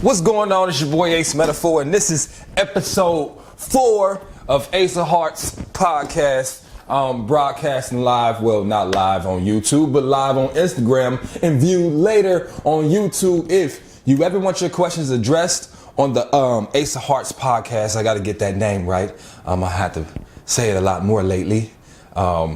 What's going on? It's your boy Ace Metaphor, and this is episode 4 of Ace of Hearts podcast. Broadcasting live, well, not live on YouTube, but live on Instagram and viewed later on YouTube. If you ever want your questions addressed on the Ace of Hearts podcast, I got to get that name right. I had to say it a lot more lately.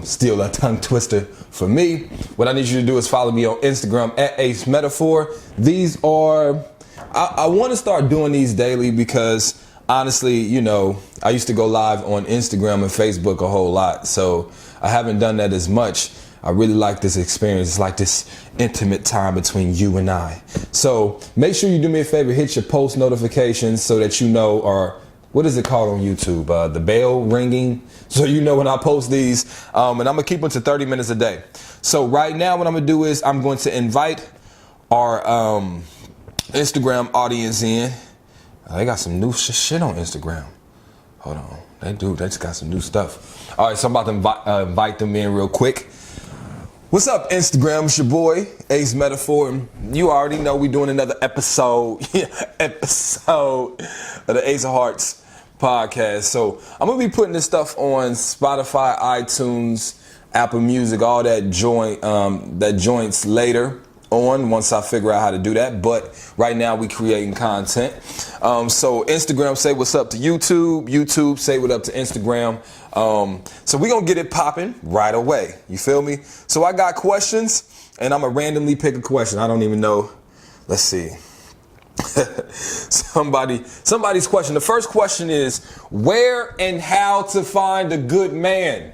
Still a tongue twister for me. What I need you to do is follow me on Instagram at Ace Metaphor. These are, I want to start doing these daily because honestly, you know, I used to go live on Instagram and Facebook a whole lot. So I haven't done that as much. I really like this experience. It's like this intimate time between you and I. So make sure you do me a favor, hit your post notifications so that you know, or what is it called on YouTube? The bell ringing. So you know when I post these, and I'm gonna keep them to 30 minutes a day. So right now what I'm gonna do is I'm going to invite our Instagram audience in. They got some new shit on Instagram. Hold on, they just got some new stuff. All right, so I'm about to invite them in real quick. What's up, Instagram? It's your boy, Ace Metaphor. You already know we're doing another episode of the Ace of Hearts podcast. So I'm gonna be putting this stuff on Spotify, iTunes, Apple Music, all that joints later on once I figure out how to do that. But right now we creating content. So Instagram, say what's up to YouTube. YouTube, say what up to Instagram. So we gonna get it popping right away. You feel me? So I got questions and I'm gonna randomly pick a question. I don't even know. Let's see. Somebody's question. The first question is, where and how to find a good man?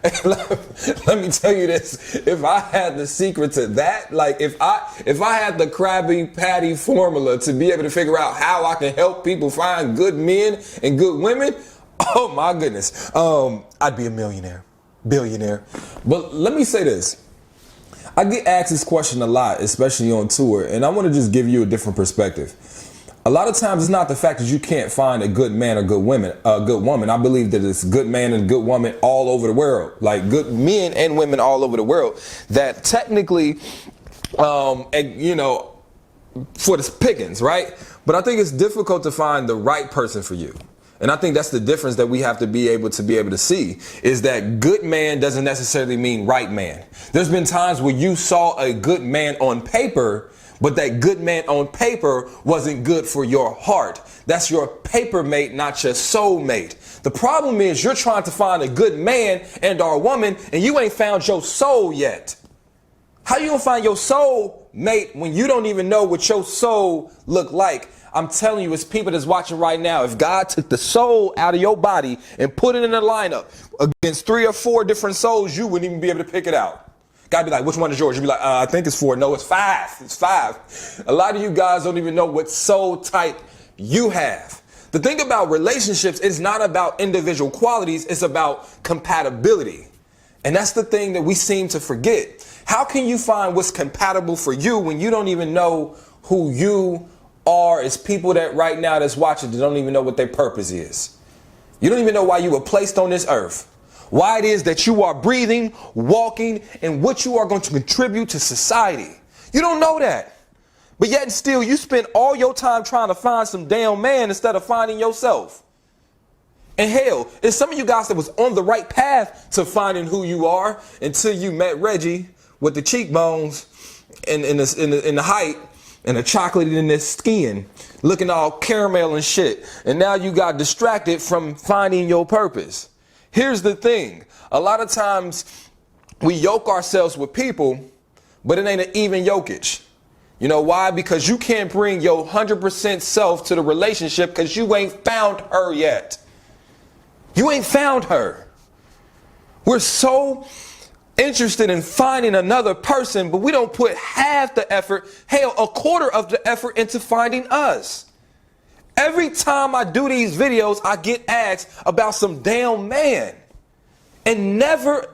Let me tell you this. If I had the secret to that, like if I had the Krabby Patty formula to be able to figure out how I can help people find good men and good women, oh my goodness, I'd be a millionaire, billionaire. But let me say this. I get asked this question a lot, especially on tour, and I want to just give you a different perspective. A lot of times it's not the fact that you can't find a good man or good woman. I believe that it's good man and good woman all over the world, like good men and women all over the world that technically, you know, for the pickings, right? But I think it's difficult to find the right person for you. And I think that's the difference that we have to be able to see, is that good man doesn't necessarily mean right man. There's been times where you saw a good man on paper, but that good man on paper wasn't good for your heart. That's your paper mate, not your soul mate. The problem is you're trying to find a good man and or woman and you ain't found your soul yet. How you gonna find your soul mate when you don't even know what your soul look like? I'm telling you, it's people that's watching right now. If God took the soul out of your body and put it in a lineup against 3 or 4 different souls, you wouldn't even be able to pick it out. God be like, which one is yours? You'd be like, I think it's 4. No, it's 5. It's 5. A lot of you guys don't even know what soul type you have. The thing about relationships is not about individual qualities. It's about compatibility. And that's the thing that we seem to forget. How can you find what's compatible for you when you don't even know who you are? As people that right now that's watching, that don't even know what their purpose is. You don't even know why you were placed on this earth. Why it is that you are breathing, walking, and what you are going to contribute to society. You don't know that. But yet and still you spend all your time trying to find some damn man instead of finding yourself. And hell, it's some of you guys that was on the right path to finding who you are until you met Reggie with the cheekbones and in the height and the chocolate in his skin, looking all caramel and shit. And now you got distracted from finding your purpose. Here's the thing. A lot of times we yoke ourselves with people, but it ain't an even yokage. You know why? Because you can't bring your 100% self to the relationship because you ain't found her yet. You ain't found her. We're so interested in finding another person, but we don't put half the effort, hell, a quarter of the effort into finding us. Every time I do these videos, I get asked about some damn man. And never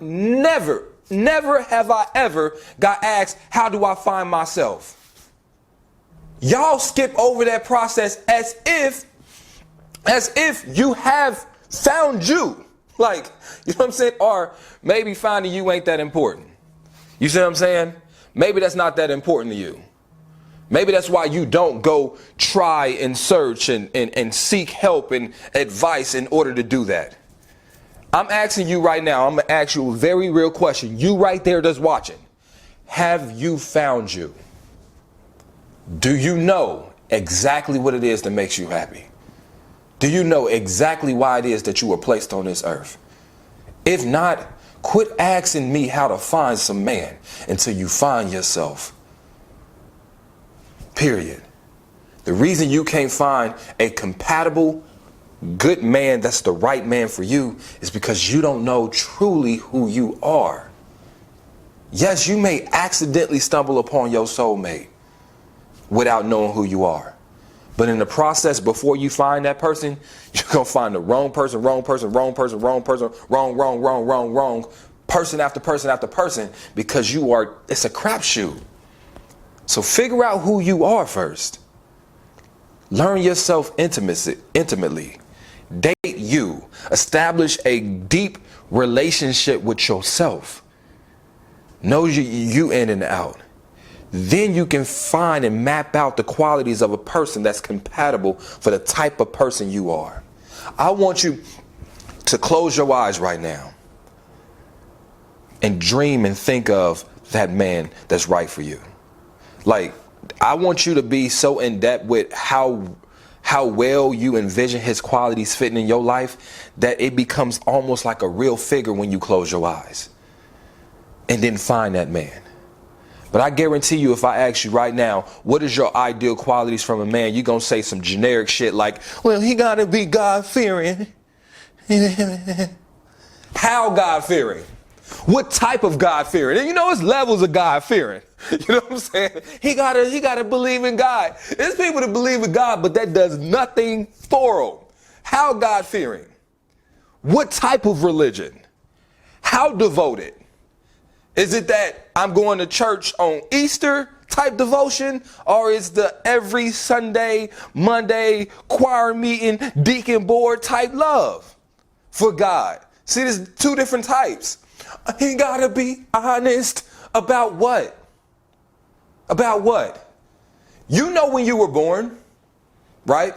have I ever got asked, how do I find myself? Y'all skip over that process as if you have found you. Like, you know what I'm saying? Or maybe finding you ain't that important. You see what I'm saying? Maybe that's not that important to you. Maybe that's why you don't go try and search and seek help and advice in order to do that. I'm asking you right now, I'm going to ask you a very real question. You right there that's watching. Have you found you? Do you know exactly what it is that makes you happy? Do you know exactly why it is that you were placed on this earth? If not, quit asking me how to find some man until you find yourself. Period. The reason you can't find a compatible, good man that's the right man for you is because you don't know truly who you are. Yes, you may accidentally stumble upon your soulmate without knowing who you are. But in the process, before you find that person, you're going to find the wrong person, wrong person, wrong person, wrong person, wrong, person after person after person, because it's a crapshoot. So figure out who you are first. Learn yourself intimately. Date you. Establish a deep relationship with yourself. Know you in and out. Then you can find and map out the qualities of a person that's compatible for the type of person you are. I want you to close your eyes right now and dream and think of that man that's right for you. Like, I want you to be so in depth with how well you envision his qualities fitting in your life that it becomes almost like a real figure when you close your eyes. And then find that man. But I guarantee you, if I ask you right now, what is your ideal qualities from a man? You're going to say some generic shit like, well, he got to be God-fearing. How God-fearing? What type of God-fearing? And you know, it's levels of God-fearing. You know what I'm saying? He gotta believe in God. There's people that believe in God, but that does nothing for them. How God-fearing? What type of religion? How devoted? Is it that I'm going to church on Easter type devotion, or is the every Sunday, Monday choir meeting, deacon board type love for God? See, there's two different types. He gotta be honest about what? About what? You know when you were born, right?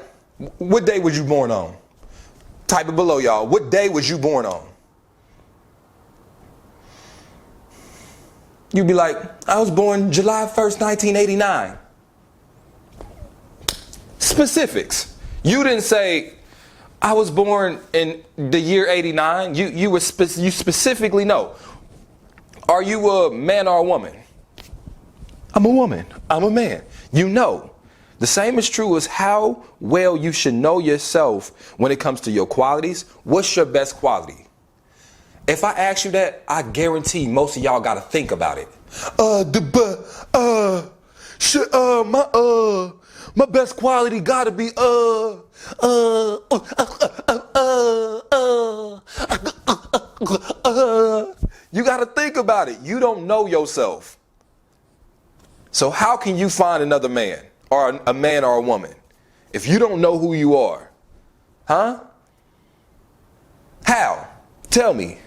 What day was you born on? Type it below, y'all. What day was you born on? You'd be like, I was born July 1st, 1989. Specifics. You didn't say, I was born in the year 89. You specifically know. Are you a man or a woman? I'm a woman. I'm a man. You know. The same is true as how well you should know yourself when it comes to your qualities. What's your best quality? If I ask you that, I guarantee most of y'all got to think about it. My best quality got to be, you got to think about it. You don't know yourself. So how can you find another man or a man or a woman if you don't know who you are? Huh? How? Tell me.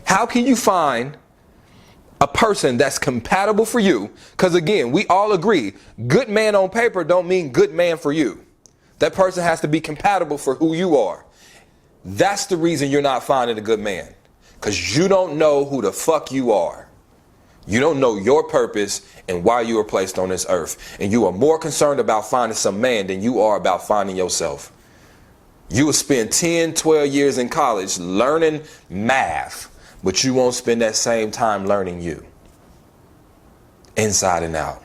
How can you find a person that's compatible for you? Because again, we all agree, good man on paper don't mean good man for you. That person has to be compatible for who you are. That's the reason you're not finding a good man. Because you don't know who the fuck you are. You don't know your purpose and why you were placed on this earth. And you are more concerned about finding some man than you are about finding yourself. You will spend 10, 12 years in college learning math, but you won't spend that same time learning you. Inside and out.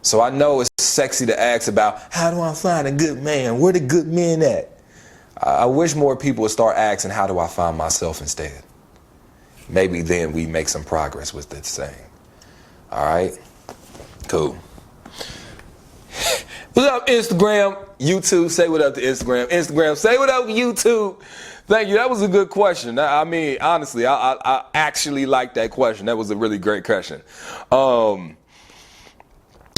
So I know it's sexy to ask about, how do I find a good man? Where the good men at? I wish more people would start asking, how do I find myself instead? Maybe then we make some progress with this thing. All right? Cool. What's up, Instagram? YouTube, say what up to Instagram. Instagram, say what up to YouTube. Thank you. That was a good question. I mean, honestly, I actually like that question. That was a really great question.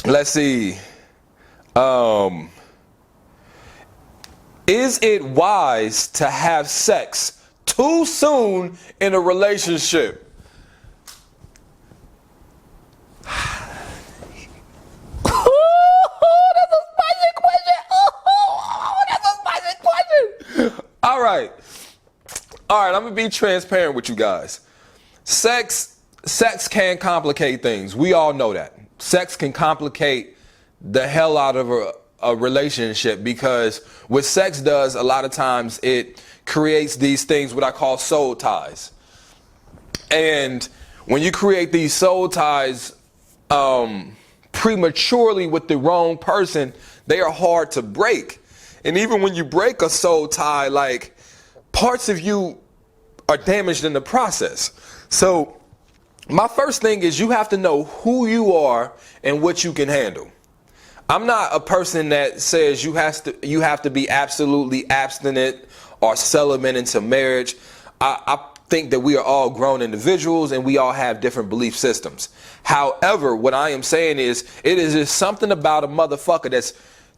Let's see. Is it wise to have sex too soon in a relationship? I'm gonna be transparent with you guys. Sex can complicate things. We all know that. Sex can complicate the hell out of a relationship, because what sex does a lot of times, it creates these things what I call soul ties. And when you create these soul ties prematurely with the wrong person, they are hard to break. And even when you break a soul tie, like, parts of you are damaged in the process. So my first thing is you have to know who you are and what you can handle. I'm not a person that says you have to be absolutely abstinent or celibate into marriage. I think that we are all grown individuals and we all have different belief systems. However, what I am saying is, it is just something about a motherfucker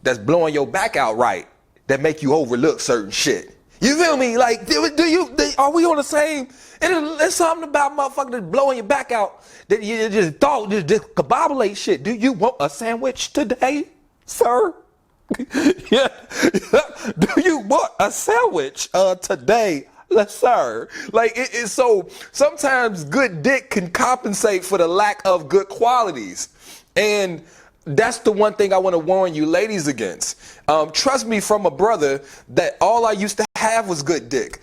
that's blowing your back out right that make you overlook certain shit. You feel me? Like, are we on the same? And there's something about motherfucker that's blowing your back out that you just thought just combobulate shit. Do you want a sandwich today, sir? Yeah. Do you want a sandwich today, sir? Like, it's so sometimes good dick can compensate for the lack of good qualities. And that's the one thing I want to warn you ladies against. Trust me, from a brother, that all I used to have was good dick.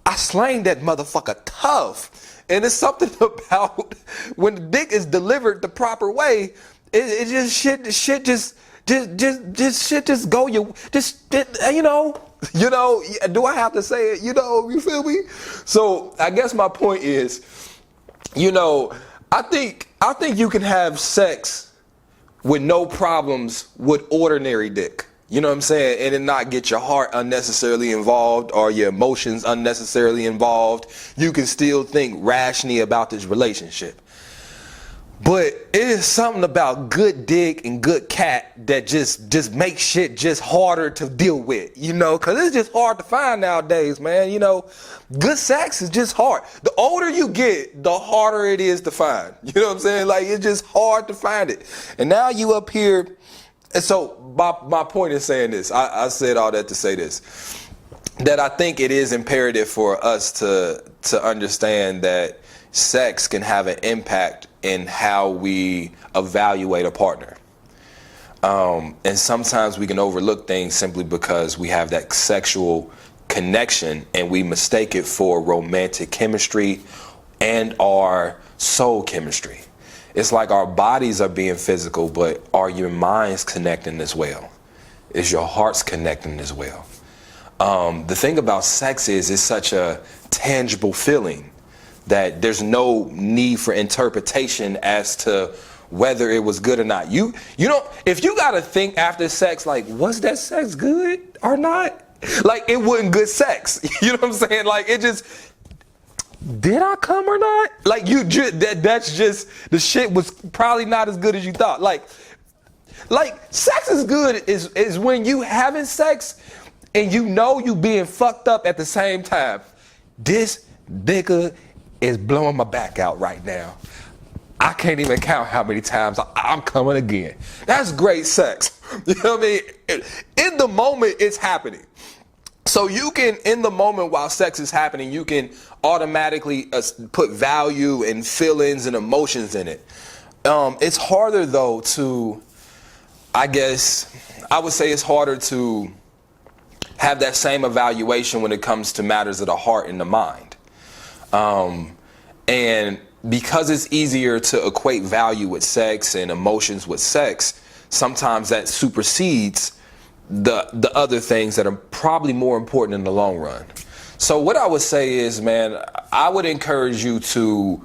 I slang that motherfucker tough. And it's something about when the dick is delivered the proper way, it just shit just go you know, do I have to say it? You feel me? So I guess my point is, I think you can have sex with no problems with ordinary dick. You know what I'm saying? And then not get your heart unnecessarily involved or your emotions unnecessarily involved. You can still think rationally about this relationship. But it is something about good dick and good cat that just makes shit just harder to deal with, because it's just hard to find nowadays, man. Good sex is just hard. The older you get, the harder it is to find. You know what I'm saying? Like, it's just hard to find it. And now you up here. And so my point is saying this. I said all that to say this, that I think it is imperative for us to understand that sex can have an impact in how we evaluate a partner. And sometimes we can overlook things simply because we have that sexual connection and we mistake it for romantic chemistry and our soul chemistry. It's like our bodies are being physical, but are your minds connecting as well? Is your hearts connecting as well? The thing about sex is it's such a tangible feeling that there's no need for interpretation as to whether it was good or not. You don't, if you gotta think after sex, like, was that sex good or not? Like, it wasn't good sex. You know what I'm saying? Like, it just, did I come or not? Like, that's just, the shit was probably not as good as you thought. Like sex is good is when you having sex and you being fucked up at the same time. This nigga is blowing my back out right now. I can't even count how many times I'm coming again. That's great sex. You know what I mean? In the moment, it's happening. So you can, in the moment while sex is happening, you can automatically put value and feelings and emotions in it. It's harder though to, I guess, I would say it's harder to have that same evaluation when it comes to matters of the heart and the mind. And because it's easier to equate value with sex and emotions with sex, sometimes that supersedes the other things that are probably more important in the long run. So what I would say is, man, I would encourage you to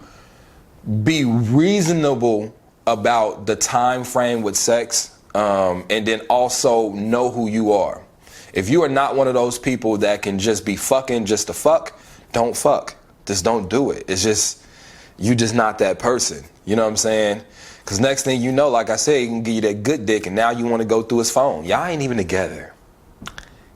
be reasonable about the time frame with sex, and then also know who you are. If you are not one of those people that can just be fucking just to fuck, don't fuck. Just don't do it. It's just, you just not that person. You know what I'm saying? Because next thing you know, like I said, he can give you that good dick and now you want to go through his phone. Y'all ain't even together.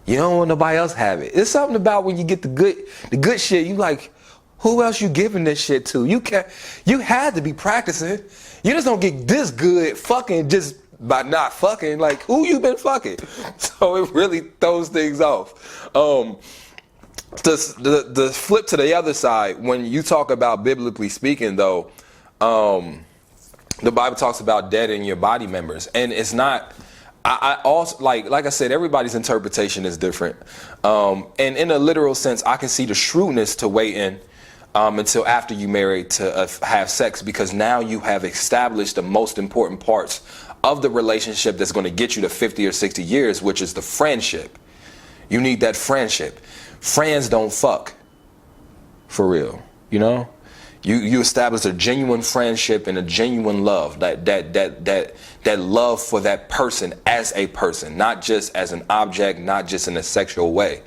You don't want nobody else have it. It's something about when you get the good shit, you like, who else you giving this shit to? You had to be practicing. You just don't get this good fucking just by not fucking. Like, who you been fucking? So it really throws things off. The flip to the other side, when you talk about biblically speaking, though, the Bible talks about dead in your body members, and it's not. I also like I said, everybody's interpretation is different, and in a literal sense, I can see the shrewdness to wait in until after you marry to have sex, because now you have established the most important parts of the relationship that's going to get you to 50 or 60 years, which is the friendship. You need that friendship. Friends don't fuck, for real, you know. You establish a genuine friendship and a genuine love, that love for that person as a person, not just as an object, not just in a sexual way.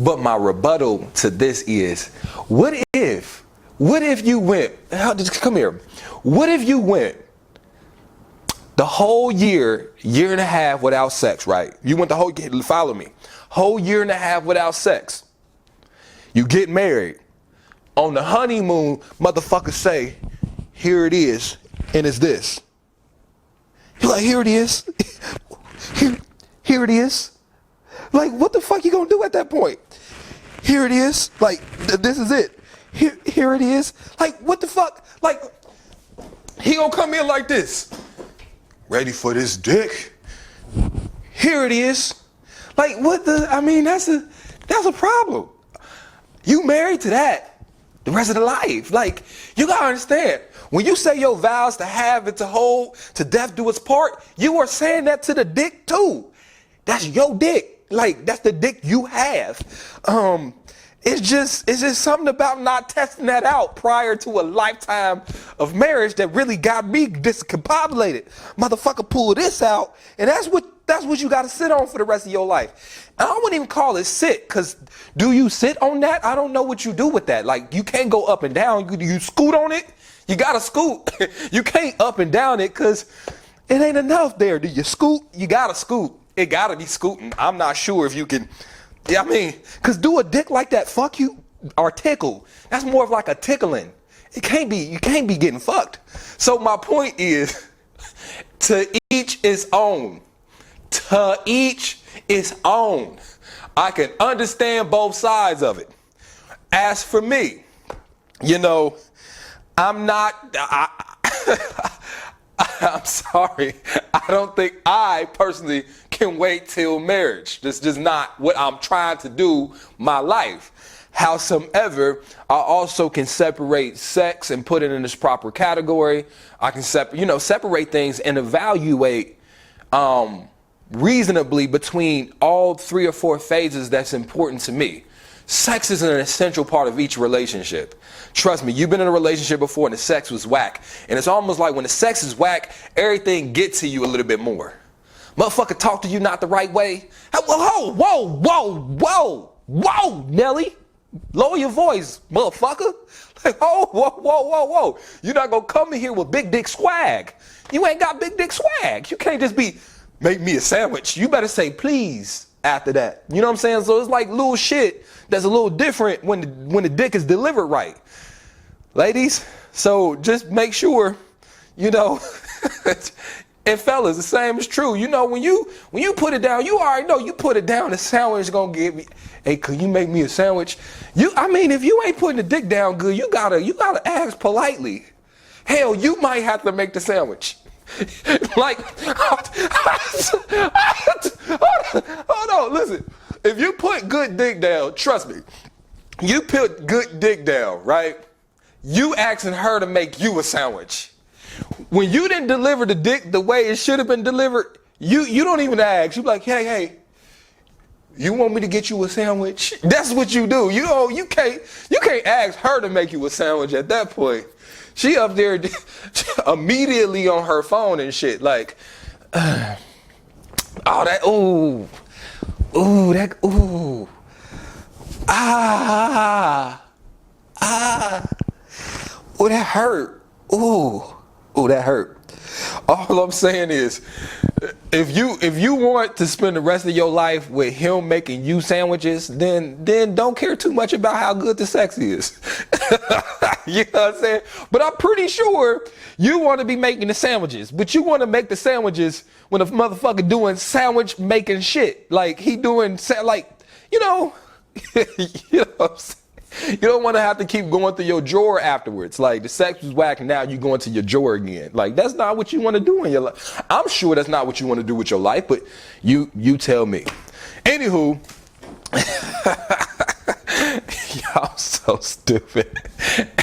But my rebuttal to this is, what if you went, come here, what if you went the whole year and a half without sex, right? You went the whole, follow me, whole year and a half without sex. You get married. On the honeymoon, motherfuckers say, here it is, and it's this. You're like, here it is. Here it is. Like, what the fuck you gonna do at that point? Here it is. Like, this is it. Here it is. Like, what the fuck? Like, he gonna come in like this. Ready for this dick? Here it is. Like, what the, I mean, that's a problem. You married to that the rest of the life. Like, you gotta understand, when you say your vows to have and to hold, to death do its part, you are saying that to the dick too. That's your dick. Like, that's the dick you have. It's just something about not testing that out prior to a lifetime of marriage that really got me discombobulated. Motherfucker, pull this out, and that's what you got to sit on for the rest of your life. And I wouldn't even call it sit, because do you sit on that? I don't know what you do with that. Like, you can't go up and down. You scoot on it? You got to scoot. You can't up and down it because it ain't enough there. Do you scoot? You got to scoot. It got to be scooting. I'm not sure if you can. Yeah, I mean, because do a dick like that fuck you or tickle? That's more of like a tickling. You can't be getting fucked. So my point is, to each its own. To each its own. I can understand both sides of it. As for me, you know, I'm sorry. I don't think I personally can wait till marriage. That's just not what I'm trying to do my life. Howsoever, I also can separate sex and put it in its proper category. I can separate things and evaluate reasonably between all 3 or 4 phases that's important to me. Sex is an essential part of each relationship. Trust me, you've been in a relationship before and the sex was whack. And it's almost like when the sex is whack, everything gets to you a little bit more. Motherfucker talk to you not the right way. Whoa, Nelly. Lower your voice, motherfucker. Like, whoa. You're not gonna come in here with big dick swag. You ain't got big dick swag. You can't just be, make me a sandwich. You better say please after that. You know what I'm saying? So it's like little shit that's a little different when the dick is delivered right. Ladies, so just make sure, you know, and fellas, the same is true. You know, when you put it down, you already know you put it down, the sandwich gonna give me, hey, could you make me a sandwich? If you ain't putting the dick down good, you gotta ask politely. Hell, you might have to make the sandwich. Like, hold on, listen. If you put good dick down, trust me, you put good dick down, right? You asking her to make you a sandwich. When you didn't deliver the dick the way it should have been delivered, you don't even ask. You be like, hey, you want me to get you a sandwich? That's what you do. You can't ask her to make you a sandwich at that point. She up there immediately on her phone and shit, like, oh, that hurt. That hurt. All I'm saying is, if you want to spend the rest of your life with him making you sandwiches, then don't care too much about how good the sex is. You know what I'm saying? But I'm pretty sure you want to be making the sandwiches, but you want to make the sandwiches when a motherfucker doing sandwich making shit. Like he doing, like, you know, You know what I'm saying? You don't want to have to keep going through your drawer afterwards. Like, the sex was whack and now you going to your drawer again. Like, that's not what you want to do in your life. I'm sure that's not what you want to do with your life, but you tell me. Anywho, y'all so stupid.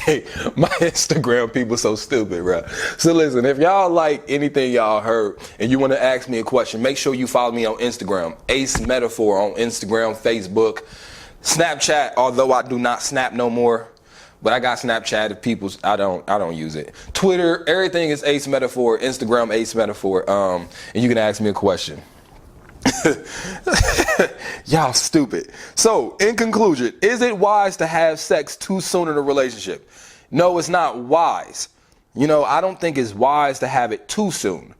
Hey, my Instagram people so stupid, bro. So listen, if y'all like anything y'all heard and you want to ask me a question, make sure you follow me on Instagram, Ace Metaphor on Instagram, Facebook, Snapchat, although I do not snap no more, but I got Snapchat if people's, I don't use it. Twitter, everything is Ace Metaphor, Instagram Ace Metaphor, and you can ask me a question. Y'all stupid. So, in conclusion, is it wise to have sex too soon in a relationship? No, it's not wise. You know, I don't think it's wise to have it too soon.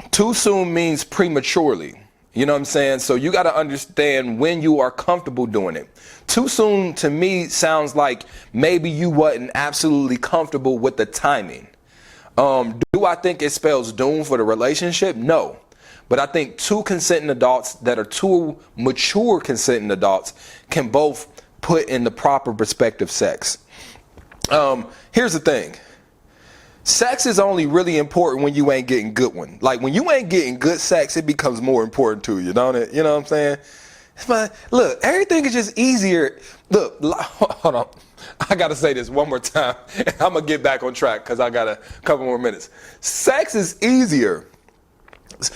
Too soon means prematurely. You know what I'm saying? So you got to understand when you are comfortable doing it. Too soon to me sounds like maybe you wasn't absolutely comfortable with the timing. Do I think it spells doom for the relationship? No. But I think two consenting adults that are two mature consenting adults can both put in the proper perspective sex. Here's the thing. Sex is only really important when you ain't getting good one. Like, when you ain't getting good sex, it becomes more important to you, don't it? You know what I'm saying? But look, everything is just easier. Look, hold on. I got to say this one more time, and I'm going to get back on track because I got a couple more minutes. Sex is easier.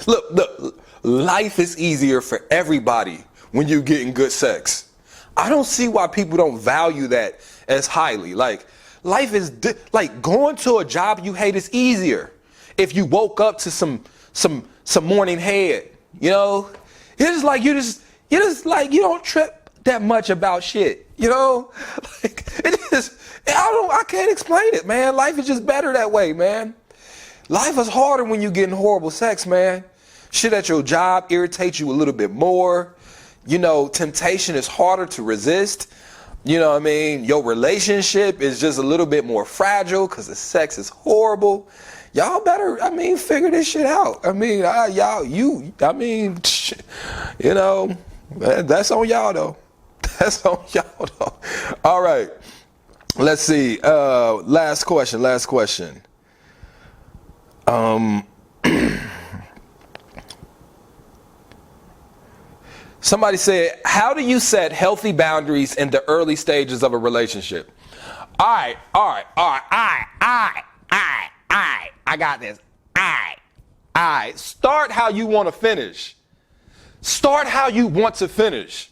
Look, life is easier for everybody when you're getting good sex. I don't see why people don't value that as highly. Like, life is like going to a job you hate is easier if you woke up to some morning head. You know, it's like you don't trip that much about shit. You know, like, it is. I can't explain it, man. Life is just better that way, man. Life is harder when you're getting horrible sex, man. Shit at your job irritates you a little bit more. You know, temptation is harder to resist. You know what I mean? Your relationship is just a little bit more fragile because the sex is horrible. Y'all better, figure this shit out. You know, that's on y'all though. That's on y'all though. All right. Let's see. Last question. Somebody said, how do you set healthy boundaries in the early stages of a relationship? All right. I got this. All right. Start how you want to finish. Start how you want to finish.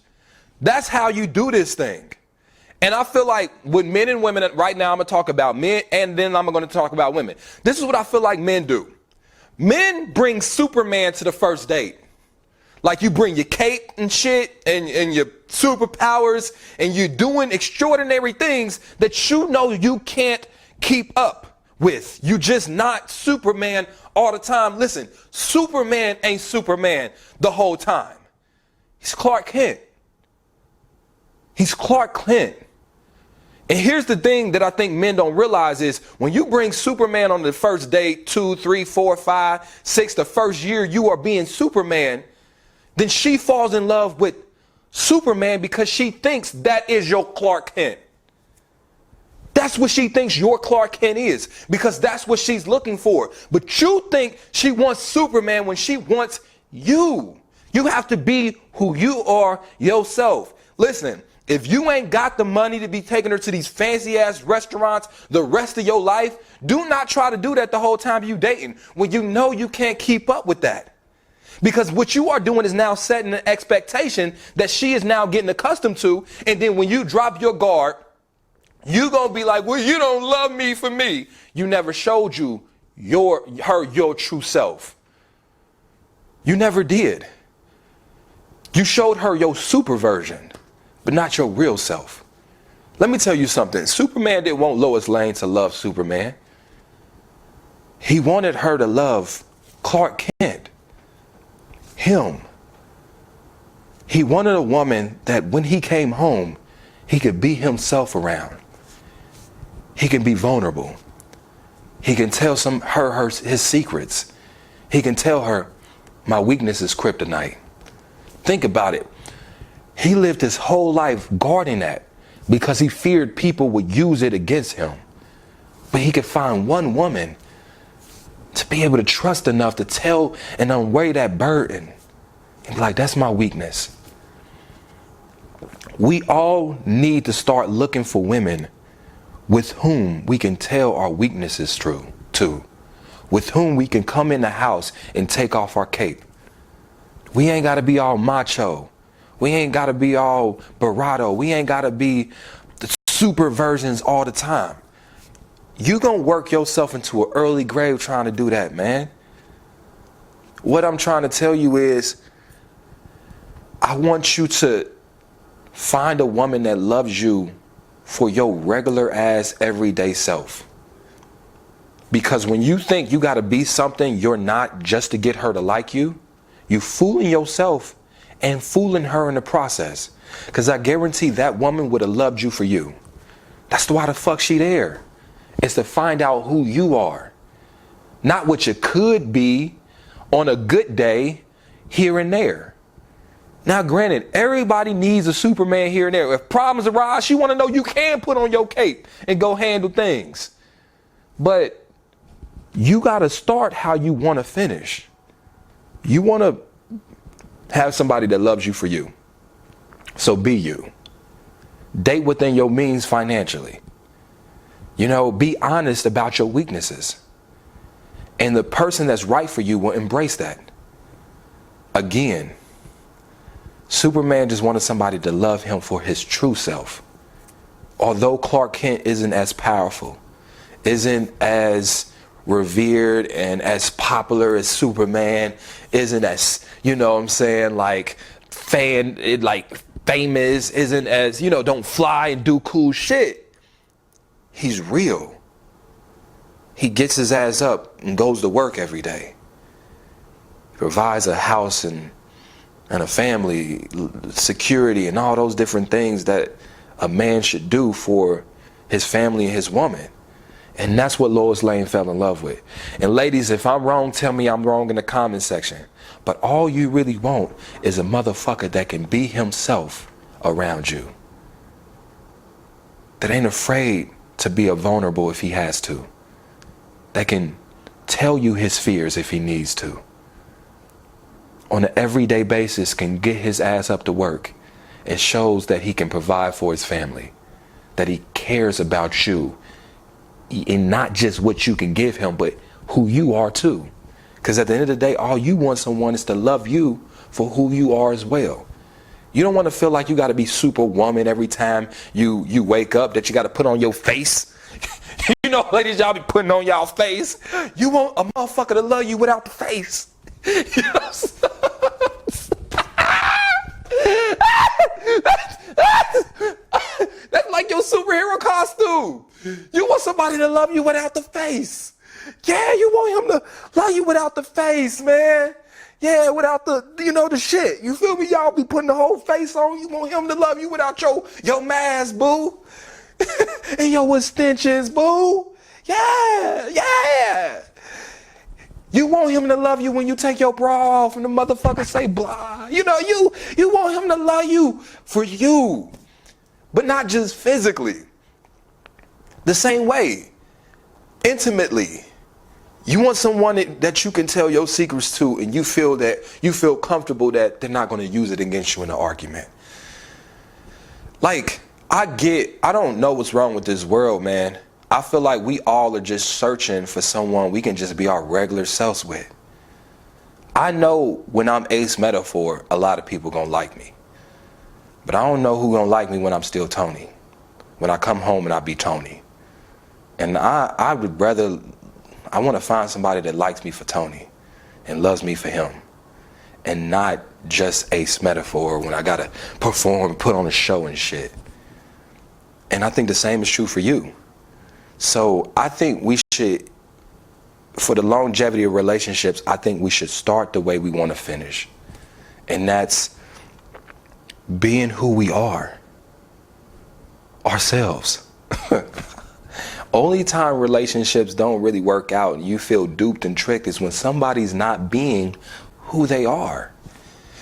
That's how you do this thing. And I feel like with men and women, right now I'm going to talk about men and then I'm going to talk about women. This is what I feel like men do. Men bring Superman to the first date. Like, you bring your cape and shit and your superpowers and you're doing extraordinary things that you know you can't keep up with. You just not Superman all the time. Listen, Superman ain't Superman the whole time. He's Clark Kent. He's Clark Kent. And here's the thing that I think men don't realize is when you bring Superman on the first date, 2, 3, 4, 5, 6, the first year you are being Superman, then she falls in love with Superman because she thinks that is your Clark Kent. That's what she thinks your Clark Kent is because that's what she's looking for. But you think she wants Superman when she wants you. You have to be who you are yourself. Listen, if you ain't got the money to be taking her to these fancy ass restaurants the rest of your life, do not try to do that the whole time you dating when you know you can't keep up with that. Because what you are doing is now setting an expectation that she is now getting accustomed to. And then when you drop your guard, you're going to be like, well, you don't love me for me. You never showed her your true self. You never did. You showed her your super version, but not your real self. Let me tell you something. Superman didn't want Lois Lane to love Superman. He wanted her to love Clark Kent. Him. He wanted a woman that when he came home, he could be himself around. He can be vulnerable. He can tell his secrets. He can tell her, my weakness is kryptonite. Think about it. He lived his whole life guarding that because he feared people would use it against him. But he could find one woman to be able to trust enough to tell and unweigh that burden. And be like, that's my weakness. We all need to start looking for women with whom we can tell our weaknesses true to, with whom we can come in the house and take off our cape. We ain't got to be all macho. We ain't got to be all bravado. We ain't got to be the super versions all the time. You gonna work yourself into an early grave trying to do that, man. What I'm trying to tell you is, I want you to find a woman that loves you for your regular ass everyday self. Because when you think you gotta be something you're not just to get her to like you, you fooling yourself and fooling her in the process. Because I guarantee that woman would have loved you for you. That's why the fuck she there. It's to find out who you are. Not what you could be on a good day here and there. Now, granted, everybody needs a Superman here and there. If problems arise, she want to know you can put on your cape and go handle things. But you got to start how you want to finish. You want to have somebody that loves you for you. So be you. Date within your means financially. You know, be honest about your weaknesses. And the person that's right for you will embrace that. Again, Superman just wanted somebody to love him for his true self. Although Clark Kent isn't as powerful, isn't as revered and as popular as Superman, isn't as, you know what I'm saying, like famous, isn't as, you know, don't fly and do cool shit. He's real. He gets his ass up and goes to work every day. He provides a house and a family, security, and all those different things that a man should do for his family and his woman. And that's what Lois Lane fell in love with. And ladies, if I'm wrong, tell me I'm wrong in the comment section. But all you really want is a motherfucker that can be himself around you. That ain't afraid to be vulnerable if he has to. That can tell you his fears if he needs to. On an everyday basis can get his ass up to work. It shows that he can provide for his family. That he cares about you. And not just what you can give him, but who you are too. Because at the end of the day, all you want someone is to love you for who you are as well. You don't want to feel like you got to be Superwoman every time you wake up, that you got to put on your face. You know, ladies, y'all be putting on y'all face. You want a motherfucker to love you without the face. You know, that's like your superhero costume. You want somebody to love you without the face. Yeah, you want him to love you without the face, man. Yeah, without the, you know, the shit. You feel me? Y'all be putting the whole face on. You want him to love you without your mask, boo. And your extensions, boo. Yeah. You want him to love you when you take your bra off and the motherfucker say blah. You know, you want him to love you for you. But not just physically. The same way. Intimately. You want someone that you can tell your secrets to, and you feel comfortable that they're not going to use it against you in an argument. Like, I don't know what's wrong with this world, man. I feel like we all are just searching for someone we can just be our regular selves with. I know when I'm acemetaphor, a lot of people gonna like me. But I don't know who gonna like me when I'm still Tony. When I come home and I be Tony. And I would rather, I want to find somebody that likes me for Tony and loves me for him. And not just acemetaphor when I gotta perform, put on a show and shit. And I think the same is true for you. So I think we should, for the longevity of relationships, I think we should start the way we want to finish. And that's being who we are. Ourselves. Only time relationships don't really work out and you feel duped and tricked is when somebody's not being who they are.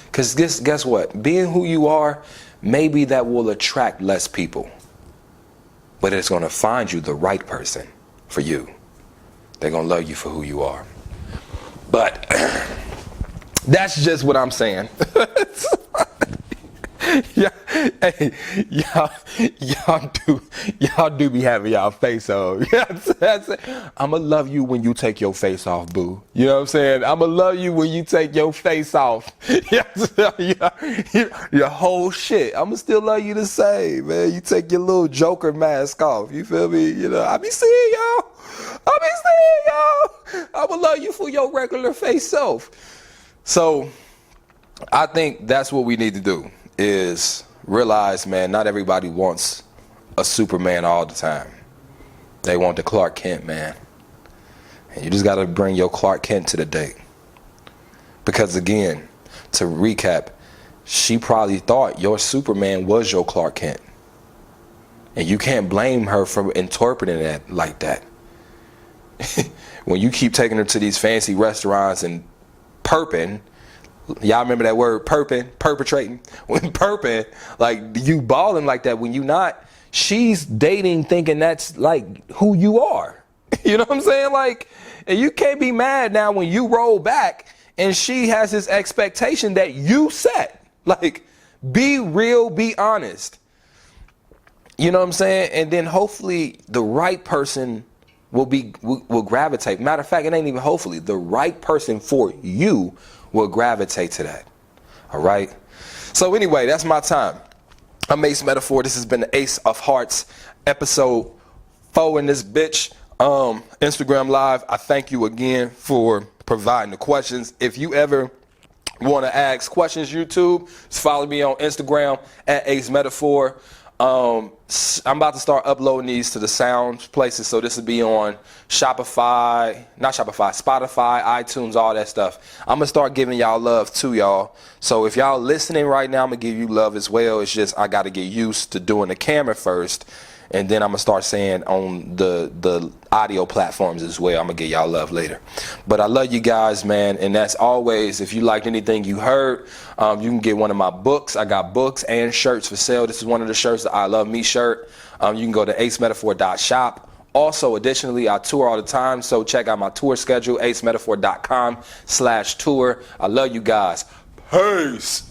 Because guess what? Being who you are maybe that will attract less people. But it's going to find you the right person for you. They're going to love you for who you are. But that's just what I'm saying. Yeah, hey, y'all do be having y'all face on. I'ma love you when you take your face off, boo. You know what I'm saying? I'ma love you when you take your face off. Your whole shit. I'ma still love you the same, man. You take your little Joker mask off. You feel me? You know, I be seeing y'all. I'ma love you for your regular face self. So I think that's what we need to do. Is realize, man, not everybody wants a Superman all the time. They want the Clark Kent, man. And you just got to bring your Clark Kent to the date. Because again, to recap, she probably thought your Superman was your Clark Kent. And you can't blame her for interpreting it like that. When you keep taking her to these fancy restaurants and perping, y'all remember that word, perpetrating? When perping, like you balling like that, when you not, she's dating thinking that's like who you are. You know what I'm saying? Like, and you can't be mad now when you roll back and she has this expectation that you set. Like, be real, be honest. You know what I'm saying? And then hopefully the right person will gravitate. Matter of fact, it ain't even hopefully. The right person for you will gravitate to that. All right. So anyway, that's my time. I'm Ace Metaphor. This has been the Ace of Hearts, episode 4 in this bitch. Instagram Live. I thank you again for providing the questions. If you ever want to ask questions, YouTube, just follow me on Instagram at Ace Metaphor. I'm about to start uploading these to the sound places, so this will be on Spotify, iTunes, all that stuff. I'm gonna start giving y'all love to y'all. So if y'all listening right now, I'm gonna give you love as well. It's just I gotta get used to doing the camera first, and then I'm gonna start saying on the audio platforms as well. I'm gonna get y'all love later. But I love you guys, man. And as always, if you liked anything you heard, you can get one of my books. I got books and shirts for sale. This is one of the shirts, the I Love Me shirt. You can go to acemetaphor.shop. Also, additionally, I tour all the time, so check out my tour schedule, acemetaphor.com/tour. I love you guys. Peace.